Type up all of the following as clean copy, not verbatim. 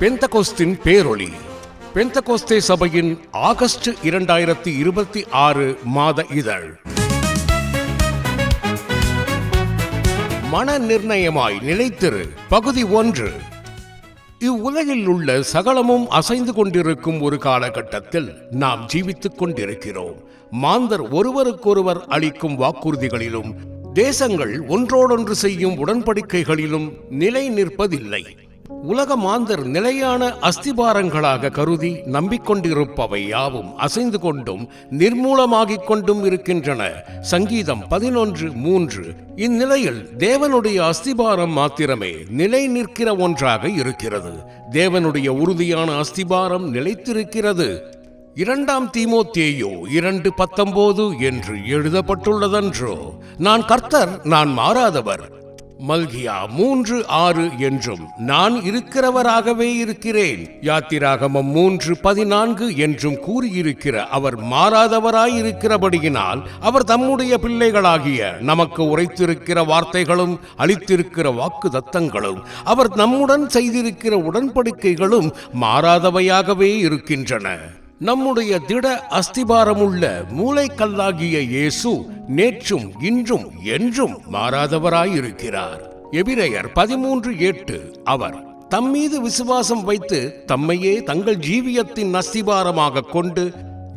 பெந்தகோஸ்தின் பேரொளி. பெந்தகோஸ்தே சபையின் ஆகஸ்ட் 2026 மாத இதழ். மன நிர்ணயமாய் நிலைத்திரு. பகுதி 1. இவ்வுலகில் உள்ள சகலமும் அசைந்து கொண்டிருக்கும் ஒரு காலகட்டத்தில் நாம் ஜீவித்துக் கொண்டிருக்கிறோம். மாந்தர் ஒருவருக்கொருவர் அளிக்கும் வாக்குறுதிகளிலும் தேசங்கள் ஒன்றோடொன்று செய்யும் உடன்படிக்கைகளிலும் நிலை நிற்பதில்லை. உலக மாந்தர் நிலையான அஸ்திபாரங்களாக கருதி நம்பிக்கொண்டிருப்பவை யாவும் அசைந்து கொண்டும் நிர்மூலமாகிக் கொண்டும் இருக்கின்றன. சங்கீதம் 11:3. இந்நிலையில் தேவனுடைய அஸ்திபாரம் மாத்திரமே நிலை நிற்கிற ஒன்றாக இருக்கிறது. தேவனுடைய உறுதியான அஸ்திபாரம் நிலைத்திருக்கிறது. 2 தீமோத்தேயு 2:19 என்று எழுதப்பட்டுள்ளதன்றோ? நான் கர்த்தர், நான் மாறாதவர். மல்கியா 3:6 என்றும் நான் இருக்கிறவராகவே இருக்கிறேன். யாத்திராகமம் 3:14 என்றும் கூறியிருக்கிற அவர் மாறாதவராயிருக்கிறபடியினால் அவர் தம்முடைய பிள்ளைகளாகிய நமக்கு உரைத்திருக்கிற வார்த்தைகளும் அளித்திருக்கிற வாக்கு தத்தங்களும் அவர் நம்முடன் செய்திருக்கிற உடன்படிக்கைகளும் மாறாதவையாகவே இருக்கின்றன. நம்முடைய திட அஸ்திபாரமுள்ள மூளைக்கல்லாகிய இயேசு நேற்றும் இன்றும் என்றும் மாறாதவராயிருக்கிறார். எபிரெயர் 13:8. அவர் தம்மீது விசுவாசம் வைத்து தம்மையே தங்கள் ஜீவியத்தின் அஸ்திபாரமாக கொண்டு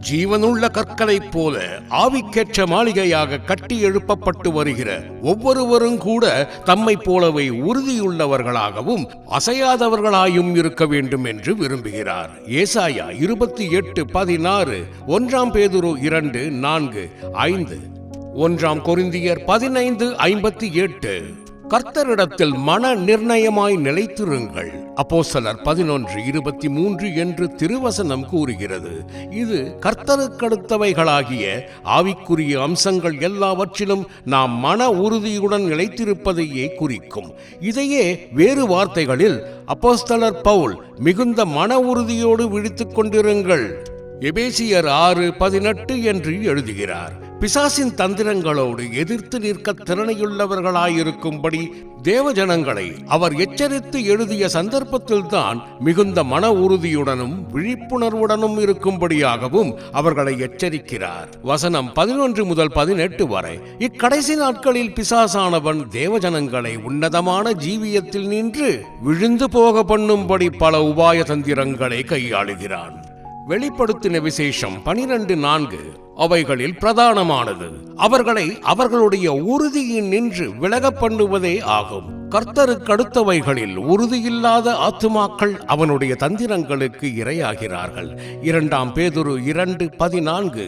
ஜீவனுள்ள கற்களைப் போல ஆவிக்கேற்ற மாளிகையாக கட்டி எழுப்பப்பட்டு வருகிற ஒவ்வொருவரும் கூட தம்மை போலவே உறுதியுள்ளவர்களாகவும் அசையாதவர்களாயும் இருக்க வேண்டும் என்று விரும்புகிறார். ஏசாயா 28:16, 1 பேதுரு 2:4, 5, 1 கொரிந்தியர் 15:58. கர்த்தரிடத்தில் மன நிர்ணயமாய் நிலைத்திருங்கள். அப்போஸ்தலர் 11:23 என்று திருவசனம் கூறுகிறது. இது கர்த்தருக்கடுத்தவைகளாகிய ஆவிக்குரிய அம்சங்கள் எல்லாவற்றிலும் நாம் மன உறுதியுடன் நிலைத்திருப்பதையே குறிக்கும். இதையே வேறு வார்த்தைகளில் அப்போஸ்தலர் பவுல் மிகுந்த மன உறுதியோடு விழித்துக் கொண்டிருங்கள் எபேசியர் 6:18 என்று எழுதுகிறார். பிசாசின் தந்திரங்களோடு எதிர்த்து நிற்க திறனையுள்ளவர்களாயிருக்கும்படி தேவஜனங்களை அவர் எச்சரித்து எழுதிய சந்தர்ப்பத்தில்தான் மிகுந்த மன உறுதியுடனும் விழிப்புணர்வுடனும் இருக்கும்படியாகவும் அவர்களை எச்சரிக்கிறார். வசனம் 11 முதல் 18 வரை. இக்கடைசி நாட்களில் பிசாசானவன் தேவஜனங்களை உன்னதமான ஜீவியத்தில் நின்று விழுந்து போக பண்ணும்படி பல உபாய தந்திரங்களை கையாளுகிறான். வெளிப்படுத்தின விசேஷம் 12:4 அவைகளில் பிரதானமானது அவர்களை அவர்களுடைய உறுதியின் நின்று விலக பண்ணுவதே ஆகும். கர்த்தருக்கடுத்தவைகளில் உறுதியில்லாத ஆத்துமாக்கள் அவனுடைய தந்திரங்களுக்கு இரையாகிறார்கள். 2 பேதுரு 2:14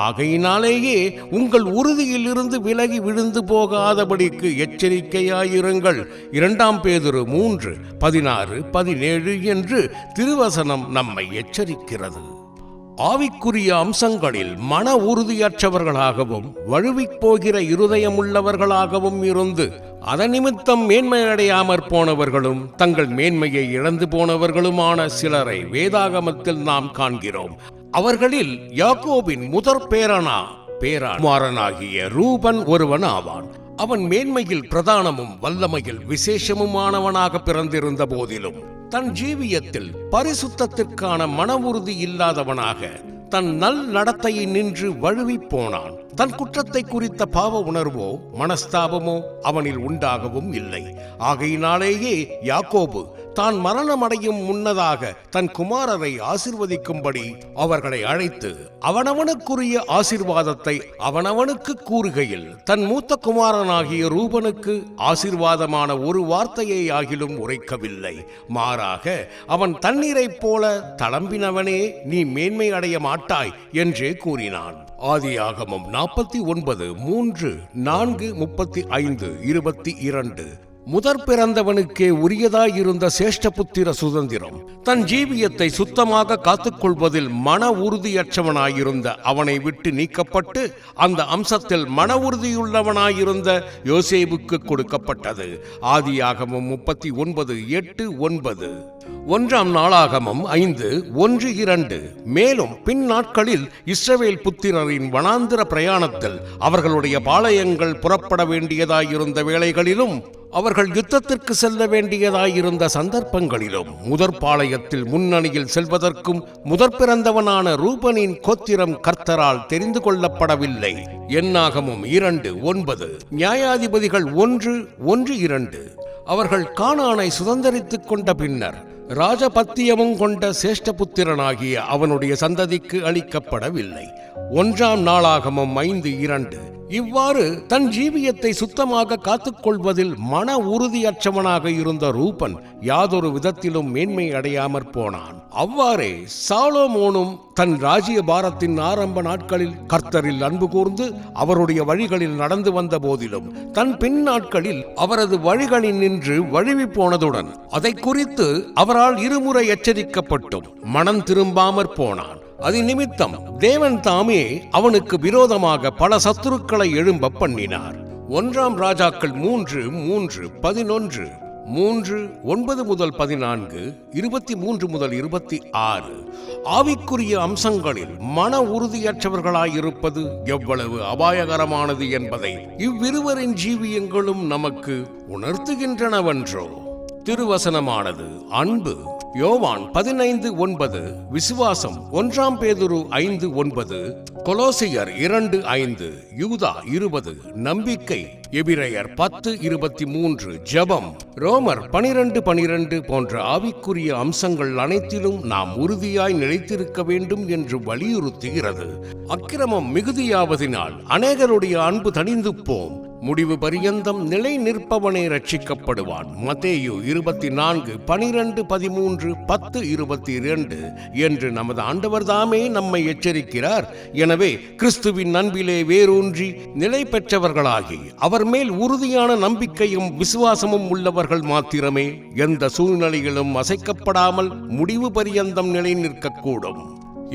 ஆகையினாலேயே உங்கள் உறுதியிலிருந்து விலகி விழுந்து போகாதபடிக்கு எச்சரிக்கையாயிருங்கள். 2 பேதுரு 3:16, 17 என்று திருவசனம் நம்மை எச்சரிக்கிறது. ஆவிக்குரிய அம்சங்களில் மன உறுதியற்றவர்களாகவும் வழுவிப் போகிற இருதயமுள்ளவர்களாகவும் இருந்து அதன் நிமித்தம் மேன்மையடையாமற் போனவர்களும் தங்கள் மேன்மையை இழந்து போனவர்களுமான சிலரை வேதாகமத்தில் நாம் காண்கிறோம். அவர்களில் யாக்கோபின் முதற் பேரனாகிய ரூபன் ஒருவன் ஆவான். அவன் மேன்மையில் பிரதானமும் வல்லமையில் விசேஷமுமானவனாக பிறந்திருந்த போதிலும் தன் ஜீவியத்தில் பரிசுத்தத்திற்கான மன உறுதி இல்லாதவனாக தன் நல் நடத்தையை நின்று வழுவி போனான். தன் குற்றத்தை குறித்த பாவ உணர்வோ மனஸ்தாபமோ அவனில் உண்டாகவும் இல்லை. ஆகையினாலேயே யாக்கோபு தான் மரணமடையும் முன்னதாக தன் குமாரரை ஆசிர்வதிக்கும்படி அவர்களை அழைத்து அவனவனுக்குரிய ஆசீர்வாதத்தை அவனவனுக்கு கூறுகையில் தன் மூத்த குமாரனாகிய ரூபனுக்கு ஆசீர்வாதமான ஒரு வார்த்தையை ஆகிலும் உரைக்கவில்லை. மாறாக அவன் தண்ணீரைப் போல தளம்பினவனே, நீ மேன்மை அடைய மாட்டாய் என்றே கூறினான். ஆதியாகமம் 49:3, 4, 35, 22. முதற் பிறந்தவனுக்கே உரியதாயிருந்த சேஷ்டபுத்திர சுதந்திரம் தன் ஜீவியத்தை சுத்தமாக காத்துக்கொள்வதில் மன உறுதியற்றவனாயிருந்த அவனை விட்டு நீக்கப்பட்டு அந்த அம்சத்தில் மன உறுதியுள்ளவனாயிருந்த யோசேப்புக்கு கொடுக்கப்பட்டது. ஆதியாகமம் 39:8, 9. 1 நாளாகமம் 5:1-2. மேலும் பின் நாட்களில் இஸ்ரவேல் புத்திரரின் வனாந்திர பிரயாணத்தில் அவர்களுடைய பாளையங்கள் புறப்பட வேண்டியதாயிருந்த வேளைகளிலும் அவர்கள் யுத்தத்திற்கு செல்ல வேண்டியதாயிருந்த சந்தர்ப்பங்களிலும் முதற்பாளையத்தில் முன்னணியில் செல்வதற்கும் முதற் பிறந்தவனான ரூபனின் கோத்திரம் கர்த்தரால் தெரிந்து கொள்ளப்படவில்லை. என்னாகமம் 2:9, நியாயாதிபதிகள் 1:1-2. அவர்கள் கானானை சுதந்தரித்துக் கொண்ட பின்னர் ராஜபத்தியமும் கொண்ட சேஷ்டபுத்திரனாகிய அவனுடைய சந்ததிக்கு அளிக்கப்படவில்லை. 1 நாளாகமம் 5:2. இவ்வாறு தன் ஜீவியத்தை சுத்தமாக காத்துக்கொள்வதில் மன உறுதியற்றவனாக இருந்த ரூபன் யாதொரு விதத்திலும் மேன்மை அடையாமற் போனான். அவ்வாறே சாலோமோனும் தன் ராஜ்ய பாரத்தின் ஆரம்ப நாட்களில் கர்த்தரில் அன்பு கூர்ந்து அவருடைய வழிகளில் நடந்து வந்த போதிலும் தன் பின் நாட்களில் அவரது வழிகளில் நின்று வழுவி போனதுடன் அதை குறித்து அவரால் இருமுறை எச்சரிக்கப்பட்டும் மனம் திரும்பாமற் போனான். அது நிமித்தம் தேவன் தாமே அவனுக்கு விரோதமாக பல சத்துருக்களை எழும்ப பண்ணினார். 1 ராஜாக்கள் 3:3-11, 3:9-14, 23-26. ஆவிக்குரிய அம்சங்களில் மன உறுதியற்றவர்களாயிருப்பது எவ்வளவு அபாயகரமானது என்பதை இவ்விருவரின் ஜீவியங்களும் நமக்கு உணர்த்துகின்றனவென்றோ. திருவசனமானது அன்பு. யோவான் 15:9, விசுவாசம் 1 பேதுரு 5:9, கொலோசியர் 2:5, யூதா 20, நம்பிக்கை எபிரெயர் 10:23, ஜெபம் ரோமர் 12:12 போன்ற ஆவிக்குரிய அம்சங்கள் அனைத்திலும் நாம் உறுதியாய் நிலைத்திருக்க வேண்டும் என்று வலியுறுத்துகிறது. அக்கிரமம் மிகுதியாவதினால் அநேகருடைய அன்பு தணிந்து போம், முடிவு பரியந்தம் நிலை நிற்பவனே ரட்சிக்கப்படுவான். மத்தேயு 24:12-13-10-22 என்று நமது ஆண்டவர் தாமே நம்மை எச்சரிக்கிறார். எனவே கிறிஸ்துவின் அன்பிலே வேரூன்றி நிலை பெற்றவர்களாகி அவர் மேல் உறுதியான நம்பிக்கையும் விசுவாசமும் உள்ளவர்கள் மாத்திரமே எந்த சூழ்நிலையிலும் அசைக்கப்படாமல் முடிவு பரியந்தம் நிலை நிற்கக்கூடும்.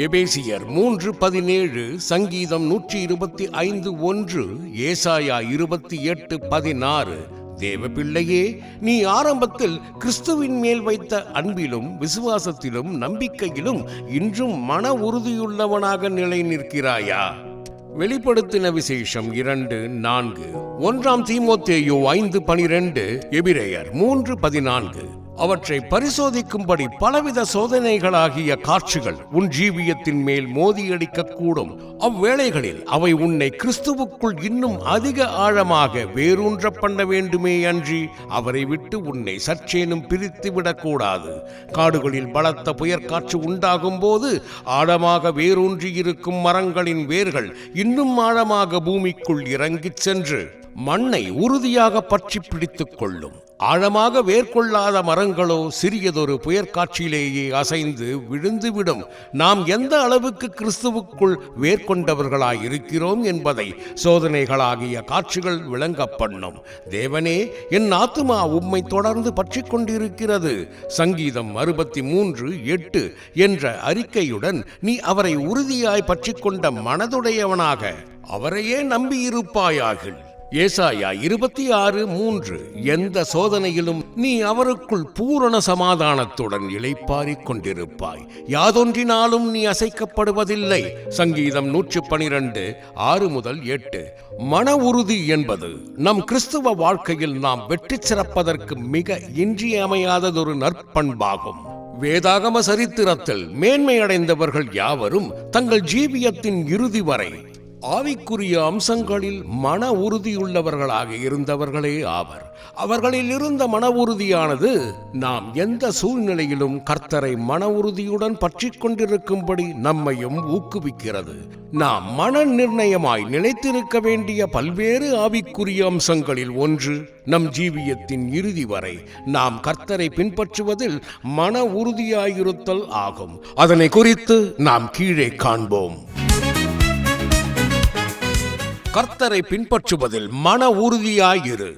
எபேசியர் 3:17, சங்கீதம் 125:1, ஏசாயா 28:16. தேவ பிள்ளையே, நீ ஆரம்பத்தில் கிறிஸ்துவின் மேல் வைத்த அன்பிலும் விசுவாசத்திலும் நம்பிக்கையிலும் இன்றும் மன உறுதியுள்ளவனாக நிலை நிற்கிறாயா? வெளிப்படுத்தின விசேஷம் 2:4, 1 தீமோத்தேயு 5:12, எபிரெயர் 3:14. அவற்றை பரிசோதிக்கும்படி பலவித சோதனைகளாகிய காட்சிகள் உன் ஜீவியத்தின் மேல் மோதியடிக்கக்கூடும். அவ்வேளைகளில் அவை உன்னை கிறிஸ்துவுக்குள் இன்னும் அதிக ஆழமாக வேரூன்ற பண்ண வேண்டுமே அன்றி அவரை விட்டு உன்னை சற்றேனும் பிரித்து விடக்கூடாது. காடுகளில் பலத்த புயற்காற்று உண்டாகும் போது ஆழமாக வேரூன்றி இருக்கும் மரங்களின் வேர்கள் இன்னும் ஆழமாக பூமிக்குள் இறங்கிச் சென்று மண்ணை உறுதியாக பற்றி பிடித்துக் கொள்ளும். ஆழமாக வேர்கொள்ளாத மரங்களோ சிறியதொரு புயற்காட்சியிலேயே அசைந்து விழுந்துவிடும். நாம் எந்த அளவுக்கு கிறிஸ்துவுக்குள் வேர்கொண்டவர்களாய் இருக்கிறோம் என்பதை சோதனைகளாகிய காட்சிகள் விளங்க பண்ணும். தேவனே, என் ஆத்துமா உம்மை தொடர்ந்து பற்றி கொண்டிருக்கிறது. சங்கீதம் 63:8 என்ற அறிக்கையுடன் நீ அவரை உறுதியாய் பற்றி கொண்ட மனதுடையவனாக அவரையே நம்பியிருப்பாயாக. ஏசாயா 26:3, எந்த சோதனையிலும் நீ அவருக்குள் பூரண சமாதானத்துடன் இளைப்பாறிக் கொண்டிருப்பாய், யாதொன்றினாலும் நீ அசைக்கப்படுவதில்லை. சங்கீதம் 112:6-8. மன உறுதி என்பது நம் கிறிஸ்துவ வாழ்க்கையில் நாம் வெற்றி சிறப்பதற்கு மிக இன்றியமையாததொரு நற்பண்பாகும். வேதாகம சரித்திரத்தில் மேன்மையடைந்தவர்கள் யாவரும் தங்கள் ஜீவியத்தின் இறுதி வரை ஆவிக்குரிய அம்சங்களில் மன உறுதியுள்ளவர்களாக இருந்தவர்களே ஆவர். அவர்களில் இருந்த மன உறுதியானது நாம் எந்த சூழ்நிலையிலும் கர்த்தரை மன உறுதியுடன் பற்றி கொண்டிருக்கும்படி நம்மையும் ஊக்குவிக்கிறது. நாம் மன நிர்ணயமாய் நிலைத்திருக்க வேண்டிய பல்வேறு ஆவிக்குரிய அம்சங்களில் ஒன்று நம் ஜீவியத்தின் இறுதி வரை நாம் கர்த்தரை பின்பற்றுவதில் மன உறுதியாயிருத்தல் ஆகும். அதனை குறித்து நாம் கீழே காண்போம். கர்த்தரை பின்பற்றுவதில் மன உறுதியாயிரு.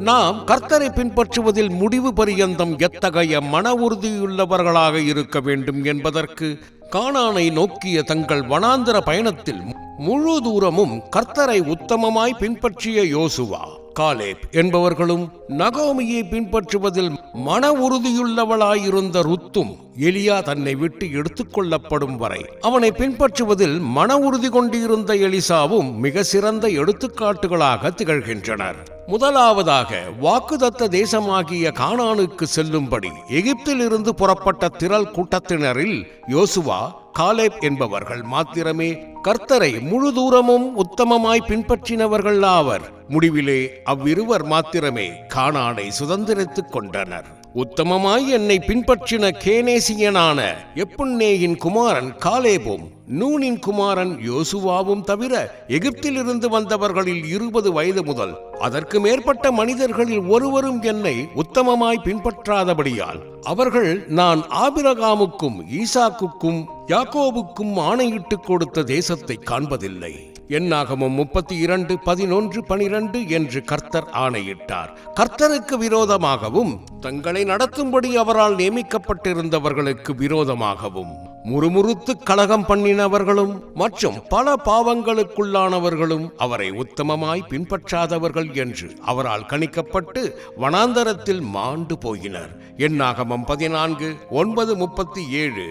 நாம் கர்த்தரை பின்பற்றுவதில் முடிவு பரியந்தம் எத்தகைய மன உறுதியுள்ளவர்களாக இருக்க வேண்டும் என்பதற்கு கானானை நோக்கிய தங்கள் வனாந்தர பயணத்தில் முழு தூரமும் கர்த்தரை உத்தமமாய் பின்பற்றிய யோசுவா காலேப் என்பவர்களும் நகோமியை பின்பற்றுவதில் மன உறுதியுள்ளவளாயிருந்த ருத்தும் எலியா தன்னை விட்டு எடுத்துக்கொள்ளப்படும் வரை அவனை பின்பற்றுவதில் மன உறுதி கொண்டிருந்த எலிசாவும் மிக சிறந்த எடுத்துக்காட்டுகளாக திகழ்கின்றனர். முதலாவதாக வாக்குதத்த தேசமாகிய கானானுக்கு செல்லும்படி எகிப்தில் இருந்து புறப்பட்ட திரள் கூட்டத்தினரில் யோசுவா, காலேப் என்பவர்கள் மாத்திரமே கர்த்தரை முழு தூரமும் உத்தமமாய் பின்பற்றினவர்கள் ஆவர். முடிவிலே அவ்விருவர் மாத்திரமே கானானை சுதந்திரித்துக் கொண்டனர். உத்தமமாய் என்னை பின்பற்றின கேனேசியனான எப்புன்னேயின் குமாரன் காலேபும் நூனின் குமாரன் யோசுவாவும் தவிர எகிப்திலிருந்து வந்தவர்களில் 20 வயது முதல் அதற்கு மேற்பட்ட மனிதர்களில் ஒருவரும் என்னை உத்தமமாய் பின்பற்றாதபடியால் அவர்கள் நான் ஆபிரகாமுக்கும் ஈசாக்குக்கும் யாக்கோபுக்கும் ஆணையிட்டு கொடுத்த தேசத்தை காண்பதில்லை. என்னாகமம் 32:11-12 என்று கர்த்தர் ஆணையிட்டார். கர்த்தருக்கு விரோதமாகவும் தங்களை நடத்தும்படி அவரால் நியமிக்கப்பட்டிருந்தவர்களுக்கு விரோதமாகவும் முறுமுறுத்து கலகம் பண்ணினவர்களும் மற்றும் பல பாவங்களுக்குள்ளானவர்களும் அவரை உத்தமமாய் பின்பற்றாதவர்கள் என்று அவரால் கணிக்கப்பட்டு வனாந்தரத்தில் மாண்டு போயினர். என்னாகமம் 14:9-37,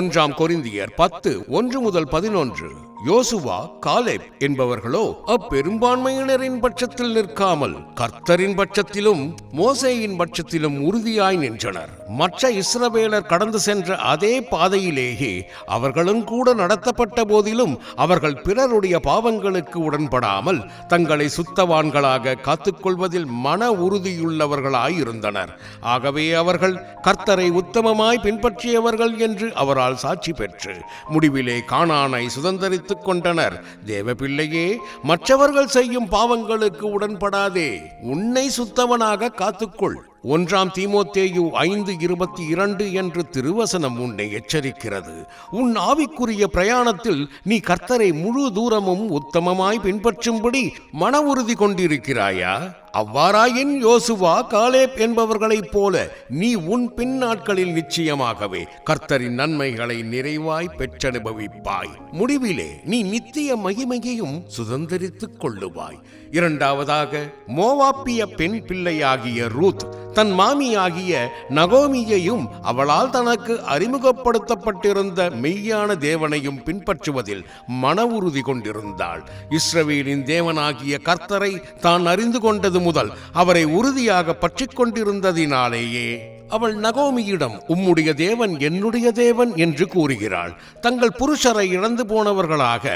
1 கொரிந்தியர் 10:1-11. யோசுவா, காலேப் என்பவர்களோ அப்பெரும்பான்மையினரின் பட்சத்தில் நிற்காமல் கர்த்தரின் பட்சத்திலும் மோசேயின் பட்சத்திலும் உறுதியாய் நின்றனர். மற்ற இஸ்ரவேலர் கடந்து சென்ற அதே பாதையிலேயே அவர்களும் கூட நடத்தப்பட்ட போதிலும் அவர்கள் பிறருடைய பாவங்களுக்கு உடன்படாமல் தங்களை சுத்தவான்களாக காத்துக்கொள்வதில் மன உறுதியுள்ளவர்களாயிருந்தனர். ஆகவே அவர்கள் கர்த்தரை உத்தமமாய் பின்பற்றியவர்கள் என்று அவரால் சாட்சி பெற்று முடிவிலே கானானை சுதந்திரித்துக் கொண்டனர். தேவ பிள்ளையே, மற்றவர்கள் செய்யும் பாவங்களுக்கு உடன்படாதே, உன்னை சுத்தவனாக காத்துக்கொள். 1 தீமோத்தேயு 5:22 என்று திருவசனம் உன்னை எச்சரிக்கிறது. உன் ஆவிக்குரிய பிரயாணத்தில் நீ கர்த்தரை முழு தூரமும் உத்தமமாய் பின்பற்றும்படி மன உறுதி கொண்டிருக்கிறாயா? அவ்வாறாயின் யோசுவா, காலேப் என்பவர்களைப் போல நீ உன் பின் நாட்களில் நிச்சயமாகவே கர்த்தரின் நன்மைகளை நிறைவாய் பெற்றனுபவிப்பாய். முடிவிலே நீ நித்திய மகிமையையும் சுதந்திரித்துக் கொள்ளுவாய். இரண்டாவதாக, மோவாப்பிய பெண் பிள்ளையாகிய ரூத் தன் மாமியாகிய நகோமியையும் அவளால் தனக்கு அறிமுகப்படுத்தப்பட்டிருந்த மெய்யான தேவனையும் பின்பற்றுவதில் மன உறுதி கொண்டிருந்தாள். இஸ்ரவேலின் தேவனாகிய கர்த்தரை தான் அறிந்து கொண்டது முதல் அவரை உறுதியாக பற்றிக் கொண்டிருந்ததினாலேயே அவள் நகோமியிடம் உம்முடைய தேவன் என்னுடைய தேவன் என்று கூறுகிறாள். தங்கள் புருஷரை இழந்து போனவர்களாக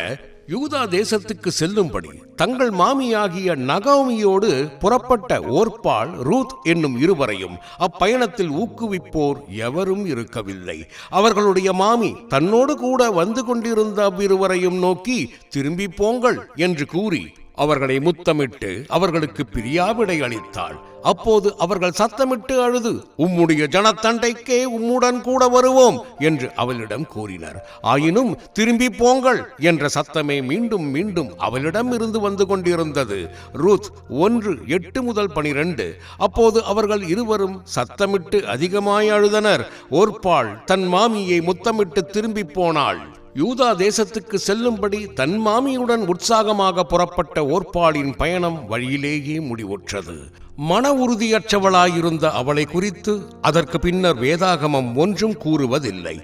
யூதா தேசத்துக்கு செல்லும்படி தங்கள் மாமியாகிய நகோமியோடு புறப்பட்ட ஓர்பாள், ரூத் என்னும் இருவரையும் அப்பயணத்தில் ஊக்குவிப்போர் எவரும் இருக்கவில்லை. அவர்களுடைய மாமி தன்னோடு கூட வந்து கொண்டிருந்த அவ்விருவரையும் நோக்கி திரும்பி போங்கள் என்று கூறி அவர்களை முத்தமிட்டு அவர்களுக்கு பிரியாவிடை அளித்தாள். அப்போது அவர்கள் சத்தமிட்டு அழுது, உம்முடைய ஜனத்தண்டைக்கே உம்முடன் கூட வருவோம் என்று அவளிடம் கூறினர். ஆயினும் திரும்பி போங்கள் என்ற சத்தமே மீண்டும் மீண்டும் அவளிடம் இருந்து வந்து கொண்டிருந்தது. ரூத் 1:8-12. அப்போது அவர்கள் இருவரும் சத்தமிட்டு அதிகமாய் அழுதனர். ஓர்பாள் தன் மாமியை முத்தமிட்டு திரும்பி போனாள். யூதா தேசத்துக்கு செல்லும்படி தன் மாமியுடன் உற்சாகமாக புறப்பட்ட ஓர்பாளின் பயணம் வழியிலேயே முடிவுற்றது. மன உறுதியற்றவளாயிருந்த அவளை குறித்து அதற்கு பின்னர் வேதாகமம் ஒன்றும் கூறுவதில்லை.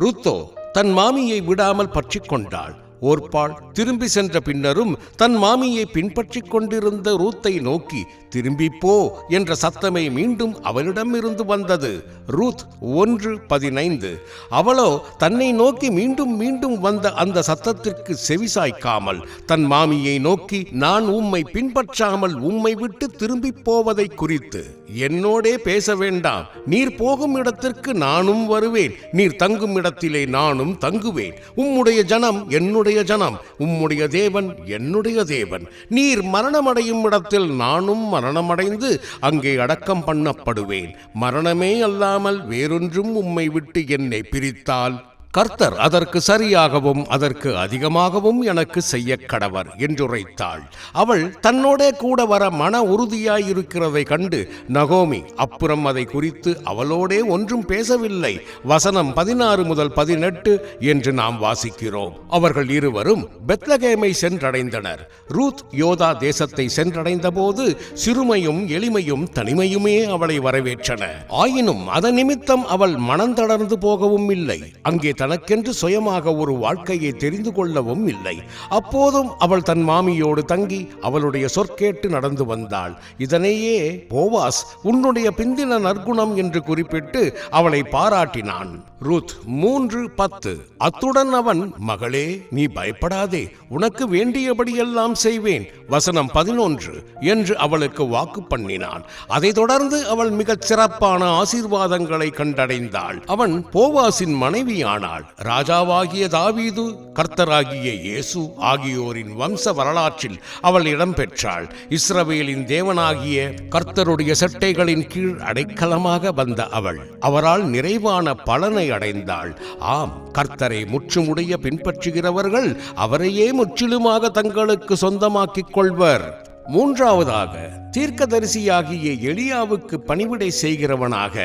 ருத்தோ தன் மாமியை விடாமல் பற்றிக் கொண்டாள். ஓர்பாள் திரும்பி சென்ற பின்னரும் தன் மாமியை பின்பற்றிக் கொண்டிருந்த ரூத்தை நோக்கி திரும்பி போ என்ற சத்தமே மீண்டும் அவளிடம் இருந்து வந்தது. ரூத் 1:15. அவளோ தன்னை நோக்கி மீண்டும் மீண்டும் வந்த அந்த சத்தத்திற்கு செவிசாய்க்காமல் தன் மாமியை நோக்கி, நான் உம்மை பின்பற்றாமல் உம்மை விட்டு திரும்பி போவதை குறித்து என்னோடே பேச வேண்டாம். நீர் போகும் இடத்திற்கு நானும் வருவேன், நீர் தங்கும் இடத்திலே நானும் தங்குவேன். உம்முடைய ஜனம் என்னுடைய ஜனம், உம்முடைய தேவன் என்னுடைய தேவன். நீர் மரணமடையும் இடத்தில் நானும் மரணமடைந்து அங்கே அடக்கம் பண்ணப்படுவேன். மரணமே அல்லாமல் வேறொன்றும் உம்மை விட்டு என்னை பிரித்தால் கர்த்தர் அதற்கு சரியாகவும் அதற்கு அதிகமாகவும் எனக்கு செய்ய கடவர் என்றுரைத்தாள். அவள் தன்னோடே கூட வர மன உறுதியாயிருக்கிறதை கண்டு நகோமி அப்புறம் அதை குறித்து அவளோடே ஒன்றும் பேசவில்லை. வசனம் 16 முதல் 18 என்று நாம் வாசிக்கிறோம். அவர்கள் இருவரும் பெத்லகேமை சென்றடைந்தனர். ரூத் யோதா தேசத்தை சென்றடைந்த போது சிறுமையும் எளிமையும் தனிமையுமே அவளை வரவேற்றன. ஆயினும் அதன் நிமித்தம் அவள் மனந்தளர்ந்து போகவும் இல்லை. அங்கே தனக்கென்று சுயமாக ஒரு வாழ்க்கையை தெரிந்து கொள்ளவும் இல்லை. அப்போதும் அவள் தன் மாமியோடு தங்கி அவளுடைய சொற்கேட்டு நடந்து வந்தாள். இதனையே போவாஸ் உன்னுடைய பிந்தின நற்குணம் என்று குறிப்பிட்டு அவளை பாராட்டினான். ரூத் 3:10. அத்துடன் அவன், மகளே, நீ பயப்படாதே, உனக்கு வேண்டியபடியெல்லாம் செய்வேன். வசனம் 11 என்று அவளுக்கு வாக்கு பண்ணினான். அதை தொடர்ந்து அவள் மிகச் சிறப்பான ஆசீர்வாதங்களை கண்டடைந்தாள். அவன் போவாசின் மனைவியானாள். ராஜாவாகிய தாவீது, கர்த்தராகிய இயேசு ஆகியோரின் வம்ச வரலாற்றில் அவள் இடம்பெற்றாள். இஸ்ரவேலின் தேவனாகிய கர்த்தருடைய செட்டைகளின் கீழ் அடைக்கலமாக வந்த அவள் அவரால் நிறைவான பலனை அடைந்தாள். ஆம், கர்த்தரை முற்றுமுடைய பின்பற்றுகிறவர்கள் அவரையே முற்றிலுமாக தங்களுக்கு சொந்தமாக்கிக் கொள்வர். மூன்றாவதாக, தீர்க்கதரிசியாகிய எலியாவுக்கு பணிவிடை செய்கிறவனாக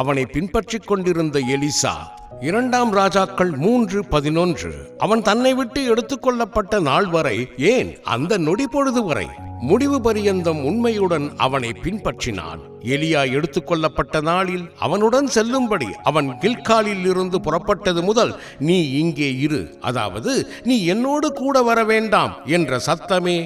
அவனை பின்பற்றிக் கொண்டிருந்த எலிசா. 2 ராஜாக்கள் 3:11. அவன் தன்னை விட்டு எடுத்துக்கொள்ளப்பட்ட நாள் வரை, ஏன் அந்த நொடி பொழுது வரை முடிவு பரியந்தம் உண்மையுடன் அவனை பின்பற்றினான். எலியா எடுத்துக்கொள்ளப்பட்ட நாளில் அவனுடன் செல்லும்படி அவன் கில்காலில் இருந்து புறப்பட்டது முதல், நீ இங்கே இரு, அதாவது நீ என்னோடு கூட வர வேண்டாம் என்ற சத்தமே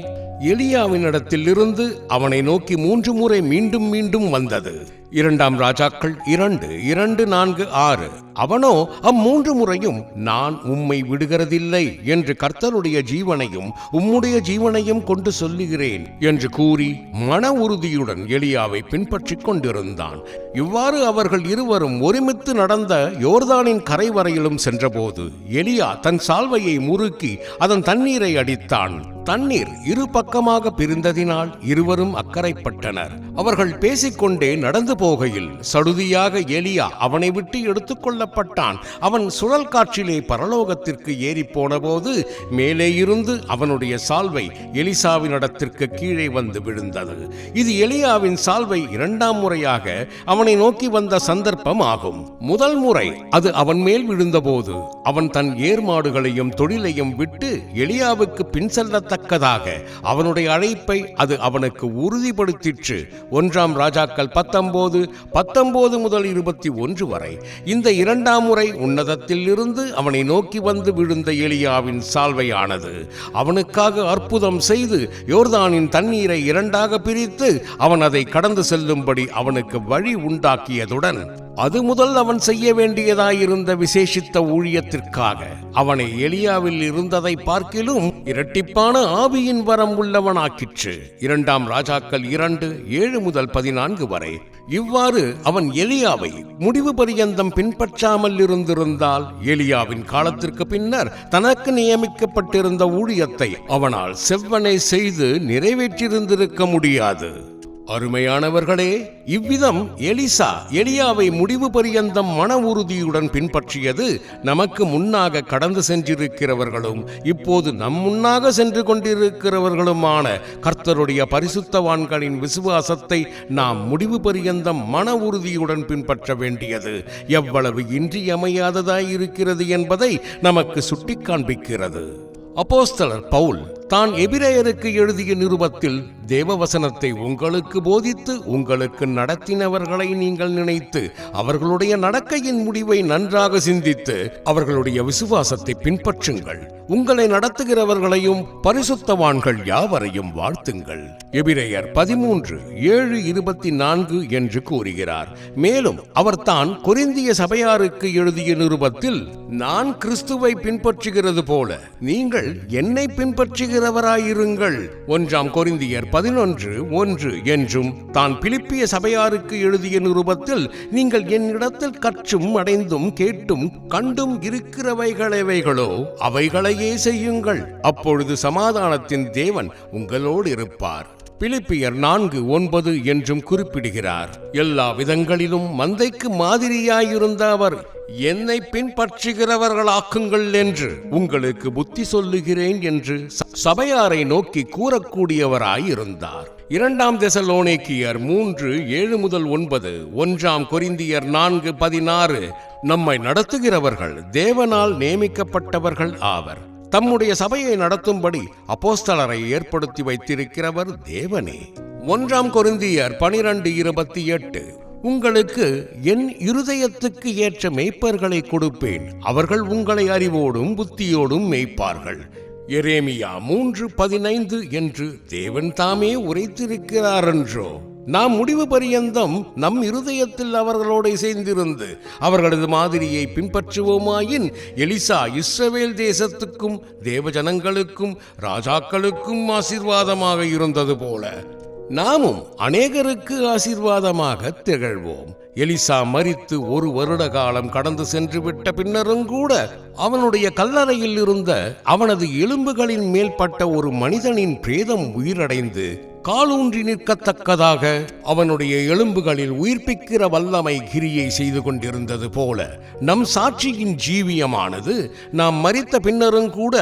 எலியாவினிடத்தில் இருந்து அவனை நோக்கி 3 முறை மீண்டும் மீண்டும் வந்தது. 2 ராஜாக்கள் 2:2-4-6. அவனோ அம்3 முறையும், நான் உம்மை விடுகிறதில்லை என்று கர்த்தருடைய ஜீவனையும் உம்முடைய ஜீவனையும் கொண்டு சொல்லுகிறேன் என்று கூறி மன உறுதியுடன் எலியாவை பின்பற்றிக் கொண்டிருந்தான். இவ்வாறு அவர்கள் இருவரும் ஒருமித்து நடந்த யோர்தானின் கரை வரையிலும் சென்றபோது எலியா தன் சால்வையை முறுக்கி அதன் தண்ணீரை அடித்தான். தண்ணீர் இரு பக்கமாக பிரிந்ததினால் இருவரும் அக்கறைப்பட்டனர். அவர்கள் பேசிக்கொண்டே நடந்து போகையில் சடுதியாக எலியா அவனை விட்டு எடுத்துக்கொள்ளப்பட்டான். அவன் சுழல் காற்றிலே பரலோகத்திற்கு ஏறி போன போது மேலே இருந்து அவனுடைய சால்வை எலிசாவினிடத்திற்கு கீழே வந்து விழுந்தது. இது எலியாவின் சால்வை 2ஆம் முறையாக அவனை நோக்கி வந்த சந்தர்ப்பம் ஆகும். முதல் முறை அது அவன் மேல் விழுந்தபோது அவன் தன் ஏர்மாடுகளையும் தொழிலையும் விட்டு எலியாவுக்கு பின் செல்லத்தக்கதாக அவனுடைய அழைப்பை அது அவனுக்கு உறுதிப்படுத்திற்று. 1 ராஜாக்கள் 19 முதல் 21 வரை. இந்த 2ஆம் முறை உன்னதத்தில் இருந்து அவனை நோக்கி வந்து விழுந்த எலியாவின் சால்வையானது அவனுக்காக அற்புதம் செய்து யோர்தானின் தண்ணீரை 2ஆக பிரித்து அவன் அதை கடந்து செல்லும்படி அவனுக்கு வழி உண்டாக்கியதுடன் அது முதல் அவன் செய்ய வேண்டியதாயிருந்த விசேஷித்த ஊழியத்திற்காக அவனை எலியாவில் இருந்ததை பார்க்கிலும் இரட்டிப்பான ஆவியின் வரம் உள்ளவனாக்கிற்று. 2 ராஜாக்கள் 2:7-14 வரை. இவ்வாறு அவன் எலியாவை முடிவு பரியந்தம் பின்பற்றாமல் இருந்திருந்தால் எலியாவின் காலத்திற்கு பின்னர் தனக்கு நியமிக்கப்பட்டிருந்த ஊழியத்தை அவனால் செவ்வனே செய்து நிறைவேற்றியிருந்திருக்க முடியாது. அருமையானவர்களே, இவ்விதம் எலிசா எலியாவை முடிவு பரியந்தம் மன உறுதியுடன் பின்பற்றியது நமக்கு முன்னாக கடந்து சென்றிருக்கிறவர்களும் இப்போது நம் முன்னாக சென்று கொண்டிருக்கிறவர்களுமான கர்த்தருடைய பரிசுத்தவான்களின் விசுவாசத்தை நாம் முடிவு பரியந்தம் மன உறுதியுடன் பின்பற்ற வேண்டியது எவ்வளவு இன்றியமையாததாயிருக்கிறது என்பதை நமக்கு சுட்டிக் காண்பிக்கிறது. அப்போஸ்தலர் பவுல் தான் எபிரேயருக்கு எழுதிய நிருபத்தில் தேவவசனத்தை உங்களுக்கு போதித்து உங்களுக்கு நடத்தினவர்களை நீங்கள் நினைத்து அவர்களுடைய நடக்கையின் முடிவை நன்றாக சிந்தித்து அவர்களுடைய விசுவாசத்தை பின்பற்றுங்கள். உங்களை நடத்துகிறவர்களையும் பரிசுத்தவான்கள் யாவரையும் வாழ்த்துங்கள். எபிரேயர் 13:7-24 என்று கூறுகிறார். மேலும் அவர் தான் கொரிந்திய சபையாருக்கு எழுதிய நிருபத்தில், நான் கிறிஸ்துவை பின்பற்றுகிறது போல நீங்கள் என்னை பின்பற்றுகிறவராயிருங்கள் 1 கொரிந்தியர் 11:1 என்றும் தான் பிலிப்பிய சபையாருக்கு எழுதிய நிருபத்தில், நீங்கள் என்னிடத்தில் கற்றும் அடைந்தும் கேட்டும் கண்டும் இருக்கிறவைகளோ அவைகளையே செய்யுங்கள், அப்பொழுது சமாதானத்தின் தேவன் உங்களோடு இருப்பார். பிலிப்பியர் 4:9 என்றும் குறிப்பிடுகிறார். எல்லா விதங்களிலும் மந்தைக்கு மாதிரியாயிருந்த அவர் என்னை பின்பற்றுகிறவர்களாக்குங்கள் என்று உங்களுக்கு புத்தி சொல்லுகிறேன் என்று சபையாரை நோக்கி கூறக்கூடியவராயிருந்தார். 2 தெசலோனிக்கேயர் 3:7-9, 1 கொரிந்தியர் 4:16. நம்மை நடத்துகிறவர்கள் தேவனால் நியமிக்கப்பட்டவர்கள் ஆவர். தம்முடைய சபையை நடத்தும்படி அப்போஸ்தலரை ஏற்படுத்தி வைத்திருக்கிறவர் தேவனே. 1 கொரிந்தியர் 12:28. உங்களுக்கு என் இருதயத்துக்கு ஏற்ற மேய்ப்பர்களை கொடுப்பேன், அவர்கள் உங்களை அறிவோடும் புத்தியோடும் மேய்ப்பார்கள். எரேமியா 3:15 என்று தேவன் தாமே உரைத்திருக்கிறாரென்றோ. நாம் முடிவு பரியந்தம் நம் இருதயத்தில் அவர்களோடு இசைந்திருந்து அவர்களது மாதிரியை பின்பற்றுவோமாயின் எலிசா இஸ்ரவேல் தேசத்துக்கும் தேவஜனங்களுக்கும் ராஜாக்களுக்கும் ஆசீர்வாதமாக இருந்தது போல நாமும் அநேகருக்கு ஆசீர்வாதமாக திகழ்வோம். எலிசா மரித்து 1 வருட காலம் கடந்து சென்று விட்ட பின்னரும் கூட அவனுடைய கல்லறையில் இருந்த அவனது எலும்புகளின் மேல்பட்ட ஒரு மனிதனின் பிரேதம் உயிரடைந்து காலூன்றி நிற்கத்தக்கதாக அவனுடைய எலும்புகளில் உயிர்ப்பிக்கிற வல்லமை கிரியை செய்து கொண்டிருந்தது போல நம் சாட்சியின் ஜீவியமானது நாம் மரித்த பின்னரும் கூட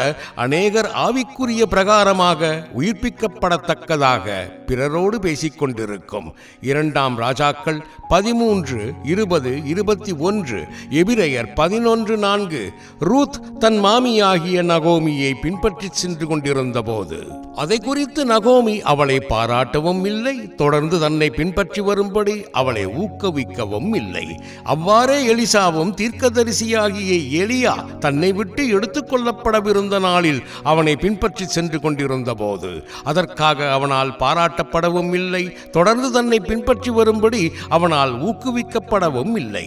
அநேகர் ஆவிக்குரிய பிரகாரமாக உயிர்ப்பிக்கப்படத்தக்கதாக பிறரோடு பேசிக்கொண்டிருக்கும். 2 ராஜாக்கள் 13:20-21, எபிரெயர் 11:4. ரூத் தன் மாமியாகிய நகோமியை பின்பற்றி சென்று கொண்டிருந்த போது அதை குறித்து நகோமி அவளை பாராட்டவும் இல்லை, தொடர்ந்து தன்னை பின்பற்றி வரும்படி அவளை ஊக்குவிக்கவும் இல்லை. அவ்வாறே எலிசாவும் தீர்க்கதரிசியாகிய எலியா தன்னை விட்டு எடுத்துக்கொள்ளப்படவிருந்த நாளில் அவனை பின்பற்றி சென்று கொண்டிருந்த போது அதற்காக அவனால் பாராட்டப்படவும் இல்லை, தொடர்ந்து தன்னை பின்பற்றி வரும்படி அவனால் ஊக்குவிக்கப்படவும் இல்லை.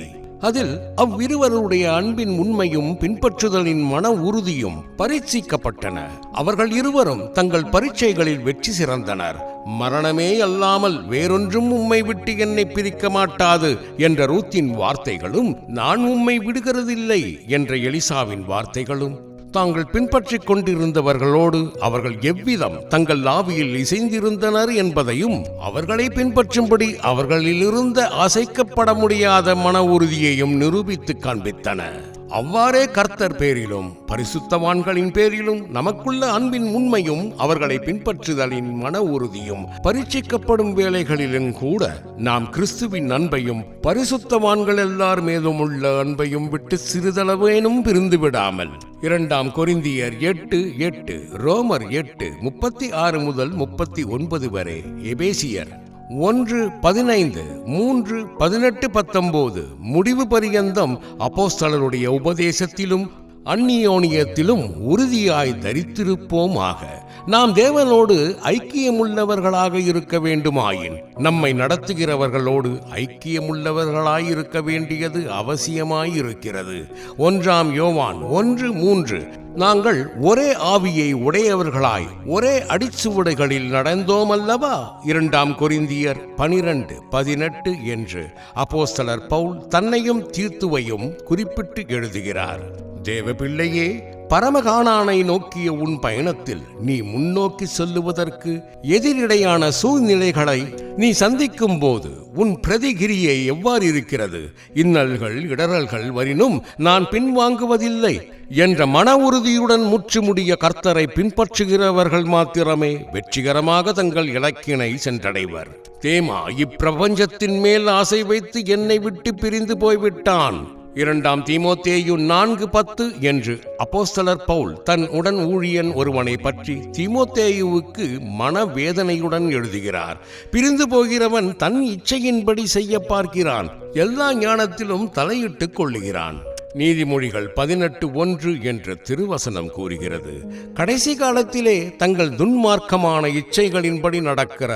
அதில் அவ்விருவருடைய அன்பின் உண்மையும் பின்பற்றுதலின் மன உறுதியும் பரீட்சிக்கப்பட்டன. அவர்கள் இருவரும் தங்கள் பரீட்சைகளில் வெற்றி சிறந்தனர். மரணமே அல்லாமல் வேறொன்றும் உம்மை விட்டு என்னை பிரிக்க மாட்டாது என்ற ரூத்தின் வார்த்தைகளும், நான் உம்மை விடுகிறதில்லை என்ற எலிசாவின் வார்த்தைகளும் தாங்கள் பின்பற்றிக் கொண்டிருந்தவர்களோடு அவர்கள் எவ்விதம் தங்கள் ஆவியில் இசைந்திருந்தனர் என்பதையும் அவர்களை பின்பற்றும்படி அவர்களிலிருந்த அசைக்கப்பட முடியாத மன உறுதியையும் நிரூபித்து காண்பித்தன. அவ்வாறே கர்த்தர் பேரிலும் பரிசுத்தவான்களின் பேரிலும் நமக்குள்ள அன்பின் உண்மையும் அவர்களை பின்பற்றுதலின் மன உறுதியும் பரீட்சிக்கப்படும் வேளைகளிலும் கூட நாம் கிறிஸ்துவின் அன்பையும் பரிசுத்தவான்கள் எல்லார் மீதும் உள்ள அன்பையும் விட்டு சிறிதளவேனும் பிரிந்து விடாமல் 2 கொரிந்தியர் 8:8, ரோமர் 8:36-39 வரை, எபேசியர் 1:15, 3:18-19 முடிவு பரியந்தம் அப்போஸ்தலருடைய உபதேசத்திலும் அந்நியோனியத்திலும் உறுதியாய் தரித்திருப்போமாக. நாம் தேவனோடு ஐக்கியமுள்ளவர்களாக இருக்க வேண்டுமாயின் நம்மை நடத்துகிறவர்களோடு ஐக்கியமுள்ளவர்களாயிருக்க வேண்டியது அவசியமாயிருக்கிறது. 1 யோவான் 1:3, நாங்கள் ஒரே ஆவியை உடையவர்களாய் ஒரே அடிச்சுவடுகளில் நடந்தோம் அல்லவா? 2 கொரிந்தியர் 12:18 என்று அப்போஸ்தலர் பவுல் தன்னையும் தீத்துவையும் குறிப்பிட்டு எழுதுகிறார். தேவ பிள்ளையே, பரமகானானை நோக்கிய உன் பயணத்தில் நீ முன்னோக்கி செல்லுவதற்கு எதிரிடையான சூழ்நிலைகளை நீ சந்திக்கும் போது உன் பிரதிகிரியை எவ்வாறு இருக்கிறது? இன்னல்கள் இடரல்கள் வரினும் நான் பின்வாங்குவதில்லை என்ற மன உறுதியுடன் முற்றுமுடிய கர்த்தரை பின்பற்றுகிறவர்கள் மாத்திரமே வெற்றிகரமாக தங்கள் இலக்கினை சென்றடைவர். தேமா இப்பிரபஞ்சத்தின் மேல் ஆசை வைத்து என்னை விட்டு பிரிந்து போய்விட்டான். 2 தீமோத்தேயு 4:10 என்று அப்போஸ்தலர் பவுல் தன் உடன் ஊழியன் ஒருவனை பற்றி தீமோத்தேயுவுக்கு மனவேதனையுடன் எழுதுகிறார். பிரிந்து போகிறவன் தன் இச்சையின்படி செய்ய பார்க்கிறான், எல்லா ஞானத்திலும் தலையிட்டுக் கொள்ளுகிறான். நீதிமொழிகள் 18:1 என்ற திருவசனம் கூறுகிறது. கடைசி காலத்திலே தங்கள் துன்மார்க்கமான இச்சைகளின்படி நடக்கிற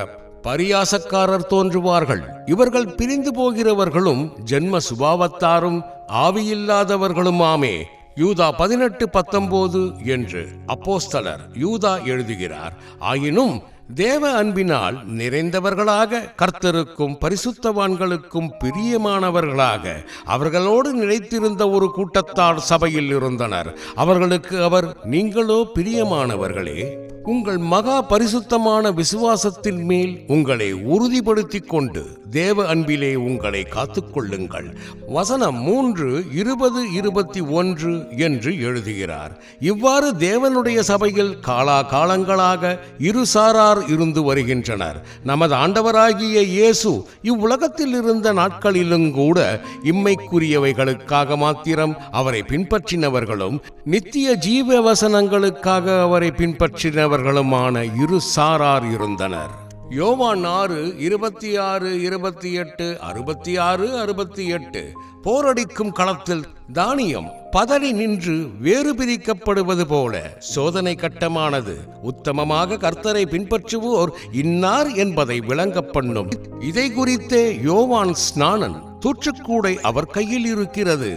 பரியாசக்காரர் தோன்றுவார்கள். இவர்கள் பிரிந்து போகிறவர்களும் ஜென்ம சுபாவத்தாரும் ஆவியில்லாதவர்களுமாமே. யூதா 18:19 என்று அப்போஸ்தலர் யூதா எழுதுகிறார். ஆயினும் தேவ அன்பினால் நிறைந்தவர்களாக, கர்த்தருக்கும் பரிசுத்தவான்களுக்கும் பிரியமானவர்களாக அவர்களோடு நிலைத்திருந்த ஒரு கூட்டத்தார் சபையில் இருந்தனர். அவர்களுக்கு அவர், நீங்களோ பிரியமானவர்களே, உங்கள் மகா பரிசுத்தமான விசுவாசத்தின் மேல் உங்களை உறுதிப்படுத்திக் கொண்டு தேவ அன்பிலே உங்களை காத்துக்கொள்ளுங்கள். வசனம் 3:20-21 என்று எழுதுகிறார். இவ்வாறு தேவனுடைய சபையில் காலாகாலங்களாக இருசாரார் இருந்து வருகின்றனர். நமது ஆண்டவராகிய இயேசு இவ்வுலகத்தில் இருந்த நாட்களிலும் கூட இம்மைக்குரியவைகளுக்காக மாத்திரம் அவரை பின்பற்றினவர்களும் நித்திய ஜீவ வசனங்களுக்காக அவரை பின்பற்றினவர்களுமான இருசாரார் இருந்தனர். யோவான் 6:26-28, 66-68. போரடிக்கும் களத்தில் தானியம் பதறி நின்று வேறு பிரிக்கப்படுவது போல சோதனை கட்டமானது. உத்தமமாக கர்த்தரை பின்பற்றுவோர் இன்னார் என்பதை விளங்க பண்ணும். இதை குறித்தே யோவான் ஸ்நானன் தூற்றுக்கூடை அவர் கையில் இருக்கிறது.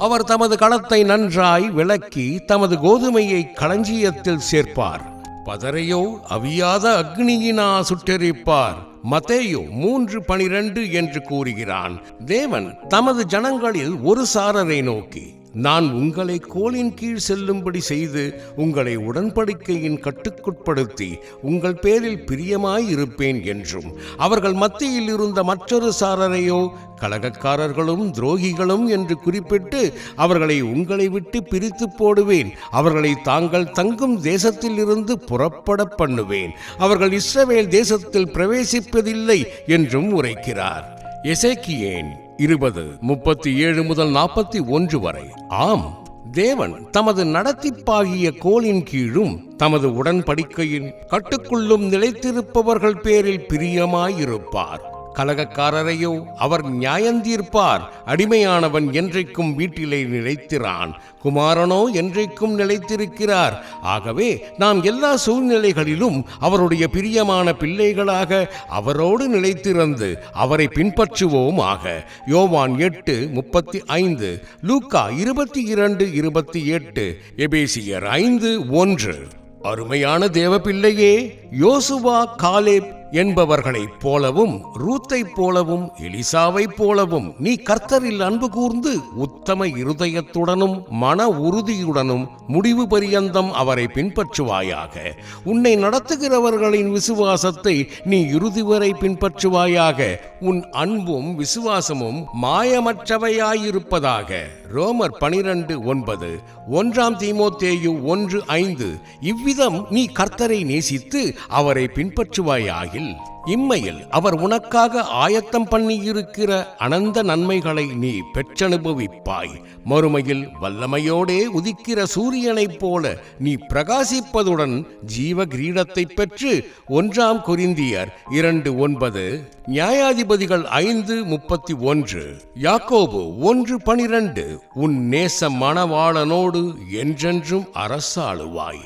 அவர் தமது களத்தை நன்றாய் விளக்கி தமது கோதுமையை களஞ்சியத்தில் சேர்ப்பார். பதரையோ அவியாத அக்னியினா சுட்டெரிப்பார். மத்தேயு 3:12 என்று கூறுகிறான். தேவன் தமது ஜனங்களில் ஒரு சாரரை நோக்கி, நான் உங்களை கோலின் கீழ் செல்லும்படி செய்து உங்களை உடன்படிக்கையின் கட்டுக்குட்படுத்தி உங்கள் பேரில் பிரியமாயிருப்பேன் என்றும், அவர்கள் மத்தியில் இருந்த மற்றொரு சாரரையோ கலகக்காரர்களும் துரோகிகளும் என்று குறிப்பிட்டு அவர்களை உங்களை விட்டு பிரித்து போடுவேன், அவர்களை தாங்கள் தங்கும் தேசத்தில் இருந்து புறப்பட பண்ணுவேன், அவர்கள் இஸ்ரவேல் தேசத்தில் பிரவேசிப்பதில்லை என்றும் உரைக்கிறார். எசேக்கியேல் 20:37-41 வரை. ஆம், தேவன் தமது நடத்திப்பாகிய கோலின் கீழும் தமது உடன்படிக்கையின் கட்டுக்குள்ளும் நிலைத்திருப்பவர்கள் பேரில் பிரியமாயிருப்பார். கலகக்காரரையோ அவர் நியாயந்தீர்ப்பார். அடிமையானவன் என்றைக்கும் வீட்டிலே நிலைத்திரான், குமாரனோ என்றைக்கும் நிலைத்திருக்கிறார். ஆகவே நாம் எல்லா சூழ்நிலைகளிலும் அவருடைய பிரியமான பிள்ளைகளாக அவரோடு நிலைத்திருந்து அவரை பின்பற்றுவோமாக. யோவான் 8:35, லூக்கா 22:28, எபேசியர் 5:1. அருமையான தேவ பிள்ளையே, யோசுவா, காலேப் என்பவர்களைப் போலவும் ரூத்தைப் போலவும் எலிசாவைப் போலவும் நீ கர்த்தரில் அன்பு கூர்ந்து உத்தம இருதயத்துடனும் மன உறுதியுடனும் முடிவு பரியந்தம் அவரை பின்பற்றுவாயாக. உன்னை நடத்துகிறவர்களின் விசுவாசத்தை நீ இறுதி வரை பின்பற்றுவாயாக. உன் அன்பும் விசுவாசமும் மாயமற்றவையாயிருப்பதாக. ரோமர் 12:9, 1 தீமோத்தேயு 1:5. இவ்விதம் நீ கர்த்தரை நேசித்து அவரை பின்பற்றுவாயாகில் இம்மையில் அவர் உனக்காக ஆயத்தம் பண்ணியிருக்கிற அனந்த நன்மைகளை நீ பெற்றனுபவிப்பாய். மறுமையில் வல்லமையோடே உதிக்கிற சூரியனைப் போல நீ பிரகாசிப்பதுடன் ஜீவ கிரீடத்தை பெற்று 1 கொரிந்தியர் 2:9, நியாயாதிபதிகள் 5:31, யாக்கோபு 1:12. உன் நேச மணவாளனோடு என்றென்றும் அரசாளுவாய்.